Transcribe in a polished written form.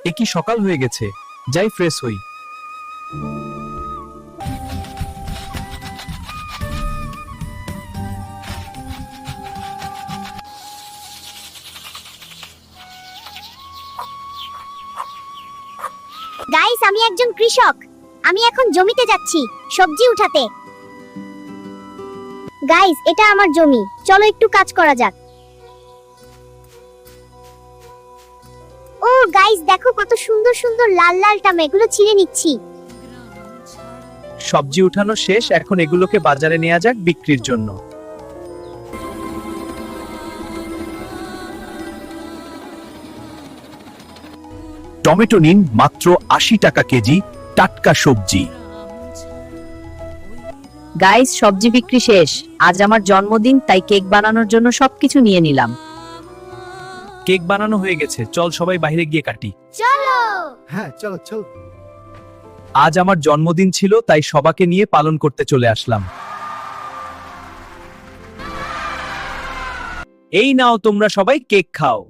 এ কি সকাল হয়ে গেছে, যাই ফ্রেশ হই। গাইস, আমি একজন কৃষক। আমি এখন জমিতে যাচ্ছি সবজি উঠাতে। গাইস, এটা আমার জমি, চলো একটু কাজ করা যাক। ও গাইস, দেখো কত সুন্দর সুন্দর লাল লাল টমেটো, এগুলো ছিঁড়ে নিচ্ছি। সবজি উঠানো শেষ, এখন এগুলোকে বাজারে নেওয়া যাক বিক্রির জন্য। টমেটো নিন, মাত্র ৮০ টাকা কেজি, টাটকা সবজি। গাইস, সবজি বিক্রি শেষ। আজ আমার জন্মদিন, তাই কেক বানানোর জন্য সবকিছু নিয়ে নিলাম। কেক বানানো হয়ে গেছে, চল সবাই বাইরে গিয়ে কাটি। চলো। হ্যাঁ, চলো চলো। আজ আমার জন্মদিন ছিল, তাই সবাইকে নিয়ে পালন করতে চলে আসলাম। এই নাও, তোমরা সবাই কেক খাও।